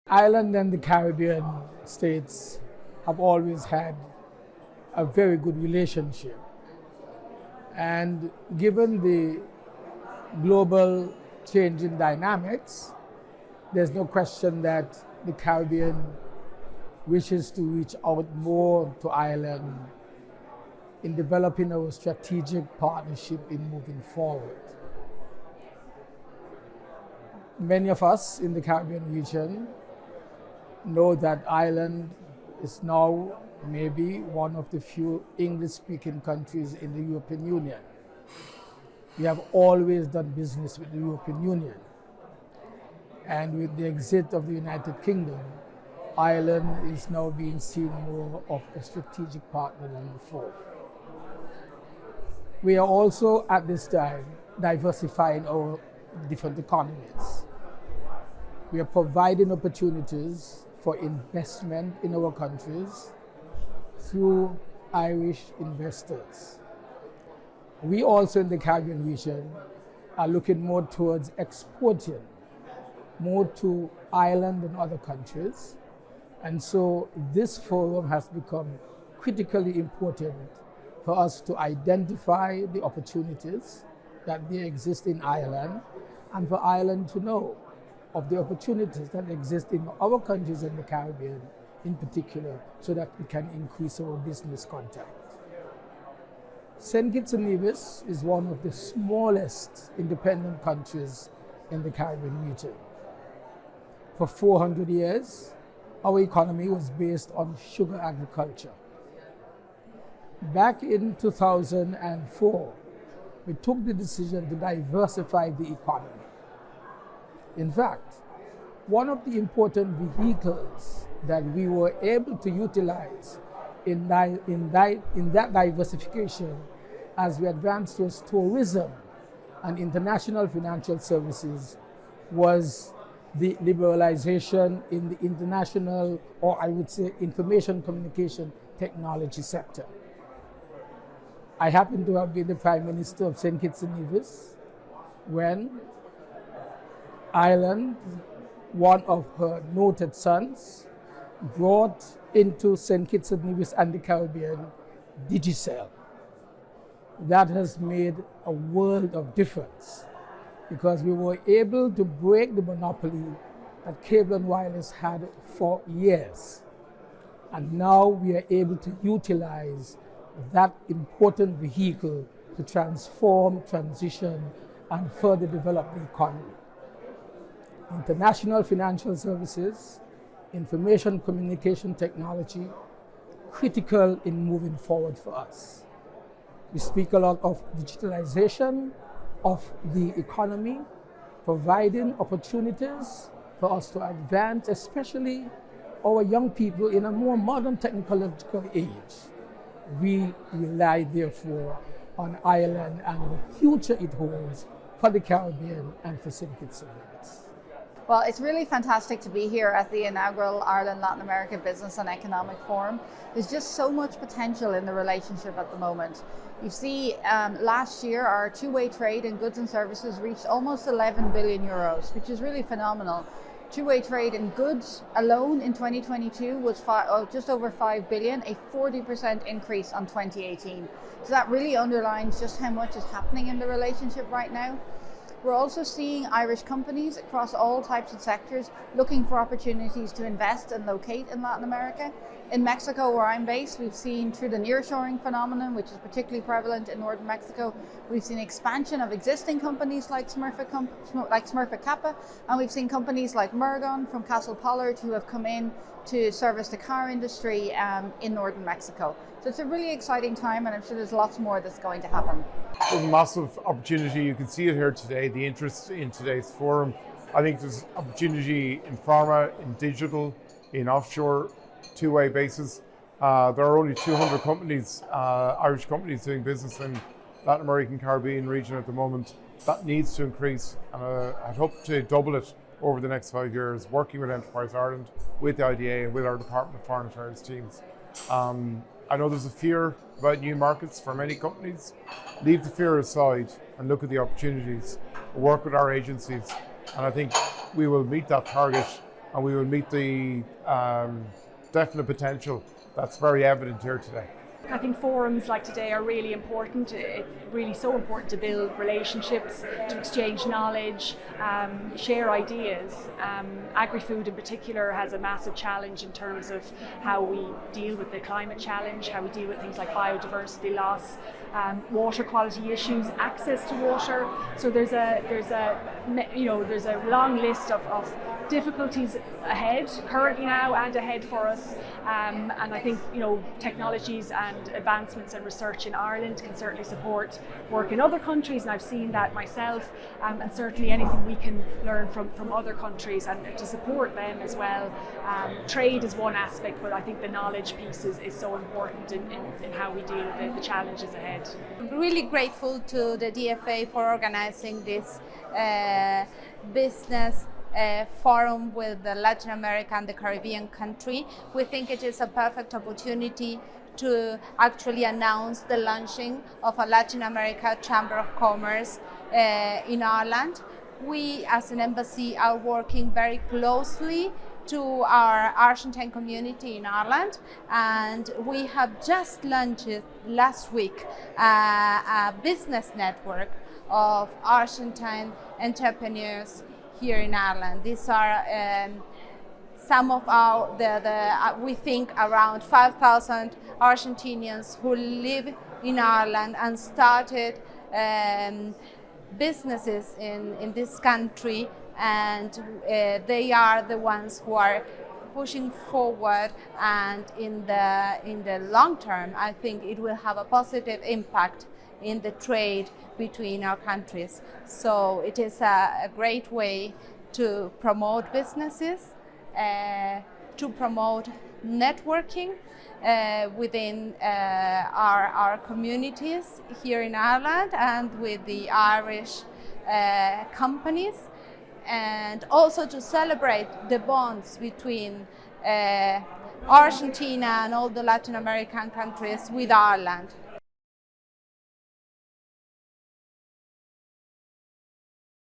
Ireland and the Caribbean states have always had a very good relationship. And given the global changing dynamics, there's no question that the Caribbean wishes to reach out more to Ireland in developing our strategic partnership in moving forward. Many of us in the Caribbean region know that Ireland is now maybe one of the few English-speaking countries in the European Union. We have always done business with the European Union. And with the exit of the United Kingdom, Ireland is now being seen more of a strategic partner than before. We are also at this time diversifying our different economies. We are providing opportunities for investment in our countries through Irish investors. We also in the Caribbean region are looking more towards exporting more to Ireland and other countries. And so this forum has become critically important for us to identify the opportunities that they exist in Ireland and for Ireland to know of the opportunities that exist in our countries in the Caribbean in particular, so that we can increase our business contact. St. Kitts and Nevis is one of the smallest independent countries in the Caribbean region. For 400 years, our economy was based on sugar agriculture. Back in 2004, we took the decision to diversify the economy. In fact, one of the important vehicles that we were able to utilize in that diversification as we advanced towards tourism and international financial services was the liberalization in the international, or I would say information communication technology sector. I happen to have been the Prime Minister of St. Kitts and Nevis when Ireland, one of her noted sons, brought into St. Kitts and Nevis and the Caribbean Digicel. That has made a world of difference because we were able to break the monopoly that cable and wireless had for years. And now we are able to utilize that important vehicle to transform, transition, and further develop the economy. International financial services, information communication technology, critical in moving forward for us. We speak a lot of digitalization of the economy, providing opportunities for us to advance, especially our young people in a more modern technological age. We rely therefore on Ireland and the future it holds for the Caribbean and for St. Kitts and Nevis. Well, it's really fantastic to be here at the inaugural Ireland Latin America Business and Economic Forum. There's just so much potential in the relationship at the moment. You see, last year our two-way trade in goods and services reached almost 11 billion euros, which is really phenomenal. Two-way trade in goods alone in 2022 was just over 5 billion, a 40% increase on 2018. So that really underlines just how much is happening in the relationship right now. We're also seeing Irish companies across all types of sectors looking for opportunities to invest and locate in Latin America. In Mexico, where I'm based, we've seen through the nearshoring phenomenon, which is particularly prevalent in northern Mexico, we've seen expansion of existing companies like Smurfit Kappa, and we've seen companies like Mergon from Castle Pollard who have come in to service the car industry in northern Mexico. So it's a really exciting time, and I'm sure there's lots more that's going to happen. There's a massive opportunity. You can see it here today, the interest in today's forum. I think there's opportunity in pharma, in digital, in offshore, two-way basis. There are only 200 companies, Irish companies doing business in Latin American Caribbean region at the moment. That needs to increase, and I'd hope to double it over the next 5 years, working with Enterprise Ireland, with the IDA and with our Department of Foreign Affairs teams. I know there's a fear about new markets for many companies. Leave the fear aside and look at the opportunities, work with our agencies, and I think we will meet that target and we will meet the definite potential that's very evident here today. I think forums like today are really important. It's really so important to build relationships, to exchange knowledge, share ideas. Agri-food in particular has a massive challenge in terms of how we deal with the climate challenge, how we deal with things like biodiversity loss, water quality issues, access to water. So there's a long list of difficulties ahead, currently now and ahead for us. And I think technologies and advancements and research in Ireland can certainly support work in other countries, and I've seen that myself, and certainly anything we can learn from other countries and to support them as well. Trade is one aspect, but I think the knowledge piece is so important in how we deal with the challenges ahead. I'm really grateful to the DFA for organizing this business forum with the Latin America and the Caribbean country. We think it is a perfect opportunity to actually announce the launching of a Latin America Chamber of Commerce in Ireland. We as an embassy are working very closely to our Argentine community in Ireland, and we have just launched last week a business network of Argentine entrepreneurs here in Ireland. These are some of we think around 5,000 Argentinians who live in Ireland and started businesses in this country, and they are the ones who are pushing forward, and in the long term I think it will have a positive impact in the trade between our countries. So it is a great way to promote businesses, to promote networking within our communities here in Ireland and with the Irish companies, and also to celebrate the bonds between Argentina and all the Latin American countries with Ireland.